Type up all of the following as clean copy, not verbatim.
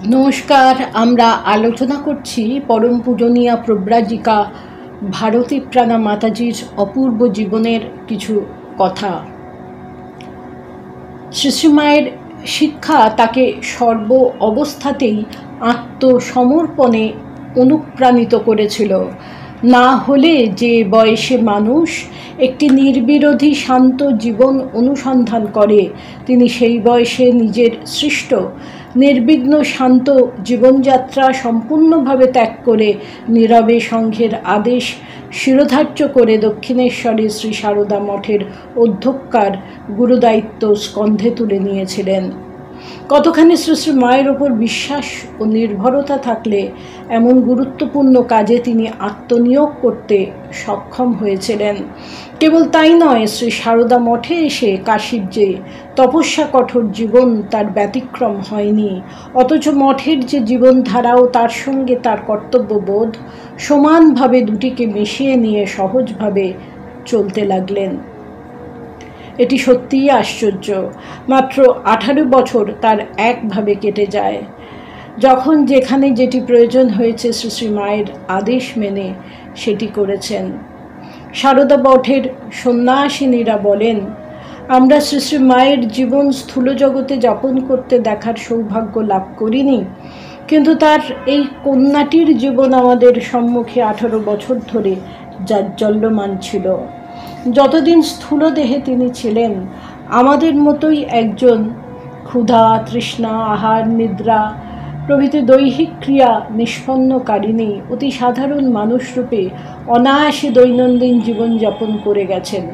নমস্কার। আমরা আলোচনা করছি পরম পূজনীয়া প্রব্রাজিকা ভারতী প্রাণা মাতাজির অপূর্ব জীবনের কিছু কথা। শ্রীশ্রীমায়ের শিক্ষা তাকে সর্ব অবস্থাতেই আত্মসমর্পণে অনুপ্রাণিত করেছিল। না হলে যে বয়সে মানুষ একটি নির্বিরোধী শান্ত জীবন অনুসন্ধান করে, তিনি সেই বয়সে নিজের সৃষ্ট নির্বিঘ্ন শান্ত জীবনযাত্রা সম্পূর্ণভাবে ত্যাগ করে নীরবে সংঘের আদেশ শিরোধার্য করে দক্ষিণেশ্বরে শ্রী সারদা মঠের অধ্যক্ষার গুরুদায়িত্ব স্কন্ধে তুলে নিয়েছিলেন। কতখানি শ্রী মায়ের ওপর বিশ্বাস ও নির্ভরতা থাকলে এমন গুরুত্বপূর্ণ কাজে তিনি আত্মনিয়োগ করতে সক্ষম হয়েছিলেন। কেবল তাই নয়, শ্রী সারদা মঠে এসে কাশীর যে তপস্যা কঠোর জীবন তার ব্যতিক্রম হয়নি, অথচ মঠের যে জীবনধারাও তার সঙ্গে তার কর্তব্যবোধ সমানভাবে দুটিকে মিশিয়ে নিয়ে সহজভাবে চলতে লাগলেন। এটি সত্যিই আশ্চর্য। মাত্র 18 বছর তার একভাবে কেটে যায়। যখন যেখানে যেটি প্রয়োজন হয়েছে শ্রী মায়ের আদেশ মেনে সেটি করেছেন। সারদা মঠের সন্ন্যাসিনীরা বলেন, আমরা শ্রী মায়ের জীবন স্থূল জগতে যাপন করতে দেখার সৌভাগ্য লাভ করিনি, কিন্তু তার এই কন্যাটির জীবন আমাদের সম্মুখে 18 বছর ধরে জাজ্বল্যমান ছিল। যতদিন স্থূল দেহে তিনি ছিলেন, আমাদের মতোই একজন ক্ষুধা, তৃষ্ণা, আহার, নিদ্রা প্রভৃতি দৈহিক ক্রিয়া নিষ্পন্নকারিণী অতি সাধারণ মানুষরূপে অনায়াসে দৈনন্দিন জীবনযাপন করে গেছেন,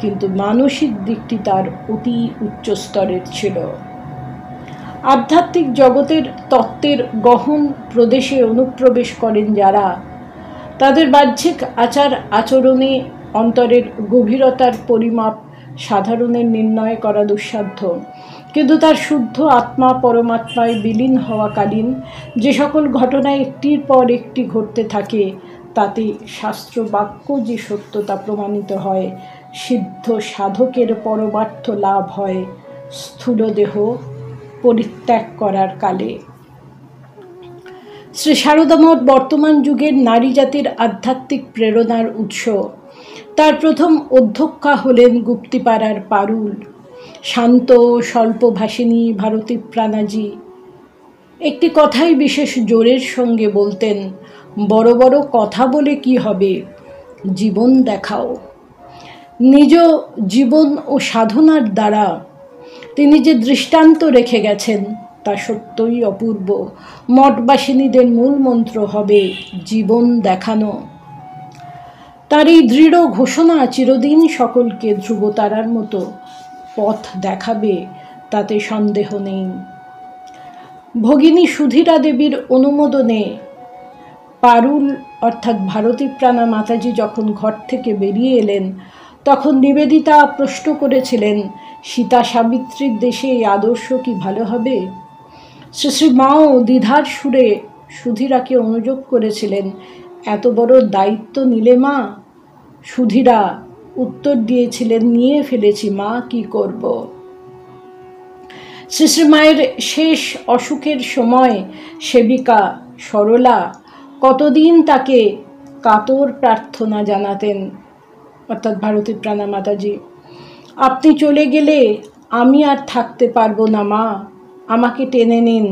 কিন্তু মানসিক দিকটি তার অতি উচ্চস্তরের ছিল। আধ্যাত্মিক জগতের তত্ত্বের গহন প্রদেশে অনুপ্রবেশ করেন যারা, তাদের বাহ্যিক আচার আচরণে অন্তরের গভীরতার পরিমাপ সাধারণের নির্ণয় করা দুঃসাধ্য, কিন্তু তার শুদ্ধ আত্মা পরমাত্মায় বিলীন হওয়াকালীন যে সকল ঘটনা একটির পর একটি ঘটতে থাকে, তাতে শাস্ত্র বাক্য যে সত্যতা প্রমাণিত হয়, সিদ্ধ সাধকের পরমার্থ লাভ হয় স্থূল দেহ পরিত্যাগ করার কালে। শ্রী সারদা মঠ বর্তমান যুগের নারী জাতির আধ্যাত্মিক প্রেরণার উৎস। তার প্রথম অধ্যক্ষা হলেন গুপ্তিপাড়ার পারুল, শান্ত স্বল্পভাষিণী ভারতী প্রাণাজি। একটি কথাই বিশেষ জোরের সঙ্গে বলতেন, বড় বড় কথা বলে কি হবে, জীবন দেখাও। নিজ জীবন ও সাধনার দ্বারা তিনি যে দৃষ্টান্ত রেখে গেছেন তা সত্যই অপূর্ব। মঠবাসিনীদের মূল মন্ত্র হবে জীবন দেখানো। তার এই দৃঢ় ঘোষণা চিরদিন সকলকে ধ্রুবতারার মতো পথ দেখাবে, তাতে সন্দেহ নেই। ভগিনী সুধীরা দেবীর অনুমোদনে পারুল অর্থাৎ ভারতী প্রাণা মাতাজি যখন ঘর থেকে বেরিয়ে এলেন, তখন নিবেদিতা প্রশ্ন করেছিলেন, সীতা সাবিত্রীর দেশে এই আদর্শ কি ভালো হবে? শ্রী মাও দ্বিধার সুরে সুধীরাকে অনুযোগ করেছিলেন, এত বড় দায়িত্ব নিলে মা? সুধীরা উত্তর দিয়েছিলেন, নিয়ে ফেলেছি মা, কি করব। শ্রী মায়ের শেষ অসুখের সময় সেবিকা সরলা কতদিন তাকে কাতর প্রার্থনা জানাতেন, অর্থাৎ ভারতী প্রাণা মাতাজি, আপনি চলে গেলে আমি আর থাকতে পারবো না মা, আমাকে টেনে নিন।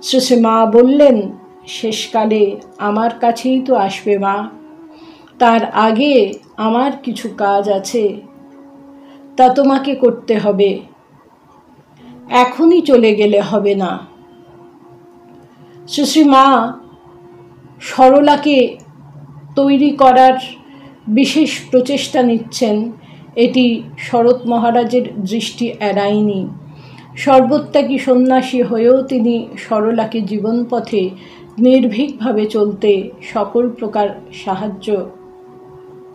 শ্রী মা বললেন, শেষকালে আমার কাছেই তো আসবে মা, তার আগে আমার কিছু কাজ আছে, তা তোমাকে করতে হবে, এখনই চলে গেলে হবে না। শ্রী মা সরলাকে তৈরি করার বিশেষ প্রচেষ্টা নিচ্ছেন, এটি শরৎ মহারাজের দৃষ্টি এড়ায়নি। সর্বত্যাগী সন্ন্যাসী হয়েও তিনি সরলাকে জীবনপথে নির্ভীকভাবে চলতে সকল প্রকার সাহায্য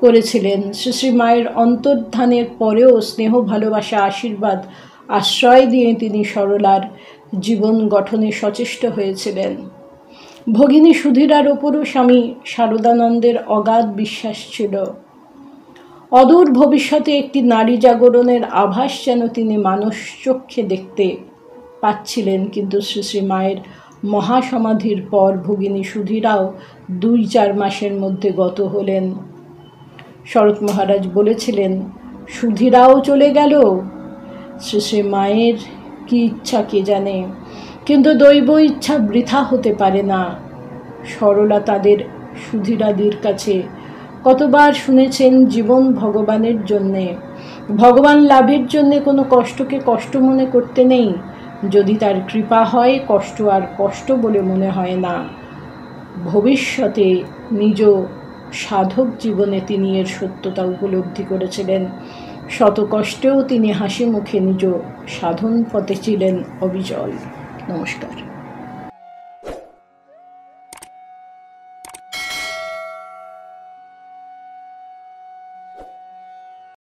করেছিলেন। শ্রী মায়ের অন্তর্ধানের পরেও স্নেহ, ভালোবাসা, আশীর্বাদ, আশ্রয় দিয়ে তিনি সরলার জীবন গঠনে সচেষ্ট হয়েছিলেন। ভগিনী সুধীরার ওপরও স্বামী শারদানন্দের অগাধ বিশ্বাস ছিল। অদূর ভবিষ্যতে একটি নারী জাগরণের আভাস যেন তিনি মানুষ চক্ষে দেখতে পাচ্ছিলেন, কিন্তু শ্রী মায়ের মহাসমাধির পর ভগিনী সুধীরাও 2-4 মাসের মধ্যে গত হলেন। শরৎ মহারাজ বলেছিলেন, সুধীরাও চলে গেল। শ্রী শ্রী মায়ের কি ইচ্ছা কে জানে, কিন্তু দৈব ইচ্ছা বৃথা হতে পারে না। সরলা তাদের সুধীরাদির কাছে কতবার শুনেছেন জীবন ভগবানের জন্যে, ভগবান লাভের জন্যে কোনো কষ্টকে কষ্ট মনে করতে নেই। যদি তার কৃপা হয়, কষ্ট আর কষ্ট বলে মনে হয় না। ভবিষ্যতে নিজ সাধক জীবনে তিনি এর সত্যতা উপলব্ধি করেছিলেন। শত কষ্টেও তিনি হাসি মুখে নিজ সাধন পথে ছিলেন অবিচল। নমস্কার।